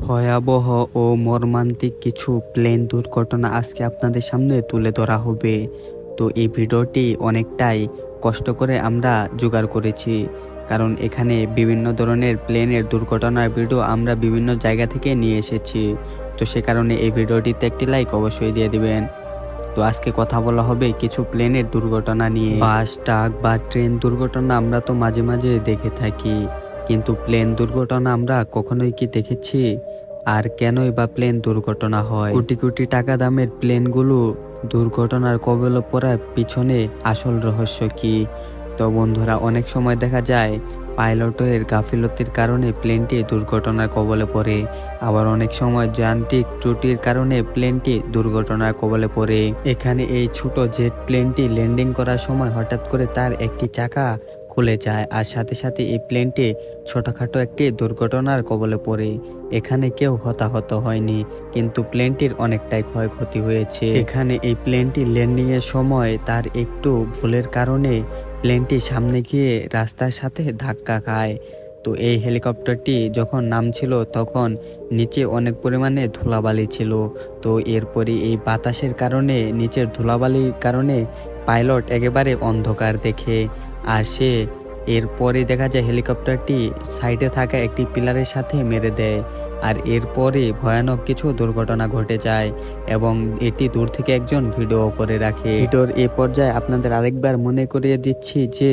ভয়াবহ ও মর্মান্তিক কিছু প্লেন দুর্ঘটনা আজকে আপনাদের সামনে তুলে ধরা হবে। তো এই ভিডিওটি অনেকটাই কষ্ট করে আমরা জোগাড় করেছি, কারণ এখানে বিভিন্ন ধরনের প্লেনের দুর্ঘটনার ভিডিও আমরা বিভিন্ন জায়গা থেকে নিয়ে এসেছি। তো সে কারণে এই ভিডিওটিতে একটি লাইক অবশ্যই দিয়ে দিবেন। তো আজকে কথা বলা হবে কিছু প্লেনের দুর্ঘটনা নিয়ে। বাস, ট্রাক বা ট্রেন দুর্ঘটনা আমরা তো মাঝে মাঝে দেখে থাকি, কিন্তু প্লেন দুর্ঘটনা আমরা কখনোই কি দেখেছি? আর কেনই বা প্লেন দুর্ঘটনা হয়? কোটি কোটি টাকা দামের প্লেনগুলো দুর্ঘটনার কবলে পড়ার পিছনে আসল রহস্য কি? তো বন্ধুরা, অনেক সময় দেখা যায় পাইলটের গাফিলতির কারণে প্লেনটি দুর্ঘটনার কবলে পড়ে, আবার অনেক সময় যান্ত্রিক ত্রুটির কারণে প্লেনটি দুর্ঘটনার কবলে পড়ে। এখানে এই ছোট জেট প্লেনটি ল্যান্ডিং করার সময় হঠাৎ করে তার একটি চাকা খুলে যায়, আর সাথে সাথে এই প্লেনটি ছোটখাটো একটি দুর্ঘটনার কবলে পড়ে। এখানে কেউ হতাহত হয়নি, কিন্তু প্লেনটির অনেকটাই ক্ষয়ক্ষতি হয়েছে। এখানে এই প্লেনটি ল্যান্ডিং এর সময় তার একটু ভুলের কারণে প্লেনটি সামনে গিয়ে রাস্তার সাথে ধাক্কা খায়। তো এই হেলিকপ্টারটি যখন নামছিল তখন নিচে অনেক পরিমাণে ধুলাবালি ছিল। তো এরপরে এই বাতাসের কারণে, নিচের ধুলাবালির কারণে পাইলট একেবারে অন্ধকার দেখে, আর সে এরপরে দেখা যায় হেলিকপ্টারটি সাইডে থাকা একটি পিলারের সাথে মেরে দেয়। আর এরপরে ভয়ানক কিছু দুর্ঘটনা ঘটে যায় এবং এটি দূর থেকে একজন ভিডিও করে রাখে। ভিডিওর এই পর্যায়ে আপনাদের আরেকবার মনে করিয়ে দিচ্ছি যে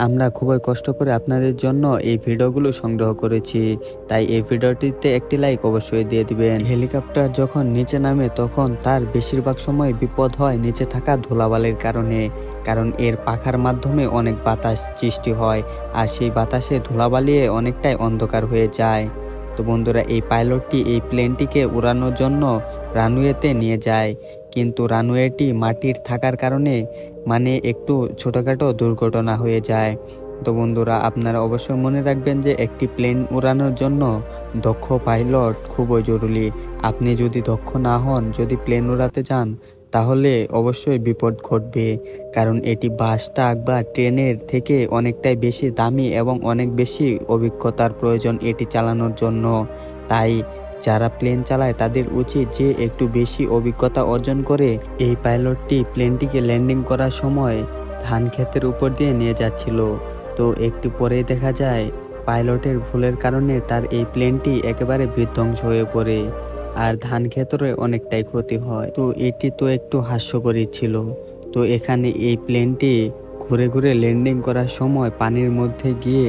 আমরা খুবই কষ্ট করে আপনাদের জন্য এই ভিডিওগুলো সংগ্রহ করেছি, তাই এই ভিডিওটিতে একটি লাইক অবশ্যই দিয়ে দিবেন। হেলিকপ্টার যখন নিচে নামে তখন তার বেশিরভাগ সময় বিপদ হয় নিচে থাকা ধুলাবালির কারণে, কারণ এর পাখার মাধ্যমে অনেক বাতাস সৃষ্টি হয়, আর সেই বাতাসে ধুলাবালিয়ে অনেকটাই অন্ধকার হয়ে যায়। তো বন্ধুরা, এই পাইলটটি এই প্লেনটিকে উড়ানোর জন্য রানওয়েতে নিয়ে যায়, কিন্তু রানওয়েটি মাটির থাকার কারণে একটু ছোটোখাটো দুর্ঘটনা হয়ে যায়। তো বন্ধুরা, আপনারা অবশ্যই মনে রাখবেন যে একটি প্লেন উড়ানোর জন্য দক্ষ পাইলট খুবই জরুরি। আপনি যদি দক্ষ না হন, যদি প্লেন উড়াতে যান, তাহলে অবশ্যই বিপদ ঘটবে, কারণ এটি বাস, ট্রাক বা ট্রেনের থেকে অনেকটাই বেশি দামি এবং অনেক বেশি অভিজ্ঞতার প্রয়োজন এটি চালানোর জন্য। তাই যারা প্লেন চালায় তাদের উচিত যে একটু বেশি অভিজ্ঞতা অর্জন করে। এই পাইলটটি প্লেনটিকে ল্যান্ডিং করার সময় ধান ক্ষেতের উপর দিয়ে নিয়ে যাচ্ছিল। তো একটু পরেই দেখা যায় পাইলটের ভুলের কারণে তার এই প্লেনটি একেবারে বিধ্বংস হয়ে পড়ে, আর ধান ক্ষেতের অনেকটাই ক্ষতি হয়। তো এটি তো একটু হাস্যকরই ছিল। তো এখানে এই প্লেনটি ঘুরে ঘুরে ল্যান্ডিং করার সময় পানির মধ্যে গিয়ে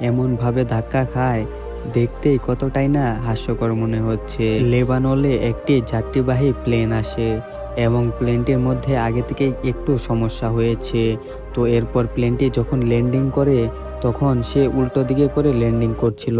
এমনভাবে ধাক্কা খায়, দেখতেই কতটাই না হাস্যকর মনে হচ্ছে। লেবাননে একটি যাত্রীবাহী প্লেন আসে এবং প্লেনটির মধ্যে আগে থেকেই একটু সমস্যা হয়েছে। তো এরপর প্লেনটি যখন ল্যান্ডিং করে তখন সে উল্টো দিকে করে ল্যান্ডিং করছিল।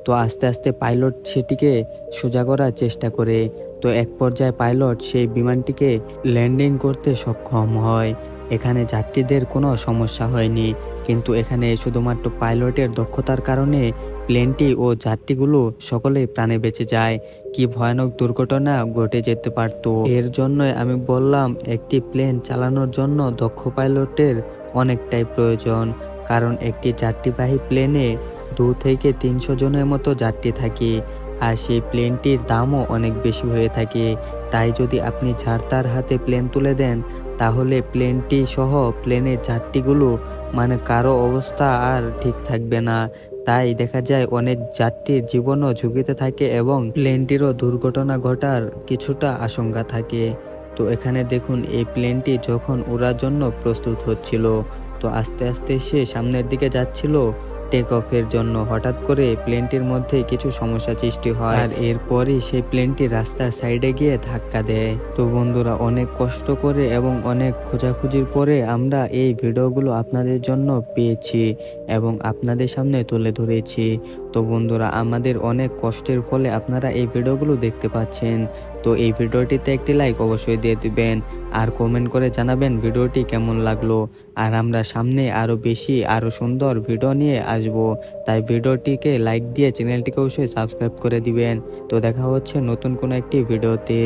তো আস্তে আস্তে পাইলট সেটিকে সোজা করার চেষ্টা করে। তো এক পর্যায়ে পাইলট সেই বিমানটিকে ল্যান্ডিং করতে সক্ষম হয়। এখানে যাত্রীদের কোনো সমস্যা হয়নি, কিন্তু এখানে শুধুমাত্র পাইলটের দক্ষতার কারণে প্লেনটি ও যাত্রীগুলো সকলেই প্রাণে বেঁচে যায়। কি ভয়ানক দুর্ঘটনা ঘটে যেতে পারত। এর জন্যই আমি বললাম একটি প্লেন চালানোর জন্য দক্ষ পাইলটের অনেকটাই প্রয়োজন, কারণ একটি যাত্রীবাহী প্লেনে 2 থেকে 300 জনের মতো যাত্রী থাকে, আর সেই প্লেনটির দামও অনেক বেশি হয়ে থাকে। তাই যদি আপনি যার হাতে প্লেন তুলে দেন, তাহলে প্লেনটি সহ প্লেনের যাত্রীগুলো কারো অবস্থা আর ঠিক থাকবে না। তাই দেখা যায় অনেক যাত্রীর জীবনও ঝুঁকিতে থাকে এবং প্লেনটিরও দুর্ঘটনা ঘটার কিছুটা আশঙ্কা থাকে। তো এখানে দেখুন, এই প্লেনটি যখন উড়ার জন্য প্রস্তুত হচ্ছিল, তো আস্তে আস্তে সে সামনের দিকে যাচ্ছিল টেক অফের জন্য, হঠাৎ করে প্লেনটির মধ্যে কিছু সমস্যা সৃষ্টি হয়, আর এরপরই সেই প্লেনটি রাস্তার সাইডে গিয়ে ধাক্কা দেয়। তো বন্ধুরা, অনেক কষ্ট করে এবং অনেক খোঁজাখুঁজির পরে আমরা এই ভিডিওগুলো আপনাদের জন্য পেয়েছি এবং আপনাদের সামনে তুলে ধরেছি। তো বন্ধুরা, আমাদের অনেক কষ্টের ফলে আপনারা এই ভিডিওগুলো দেখতে পাচ্ছেন। তো এই ভিডিওটিতে একটি লাইক অবশ্যই দিয়ে দিবেন, আর কমেন্ট করে জানাবেন ভিডিওটি কেমন লাগলো। আর আমরা সামনে আরো বেশি আরো সুন্দর ভিডিও নিয়ে আসবো, তাই ভিডিওটিকে লাইক দিয়ে চ্যানেলটিকে অবশ্যই সাবস্ক্রাইব করে দিবেন। তো দেখা হচ্ছে নতুন কোনো একটি ভিডিওতে।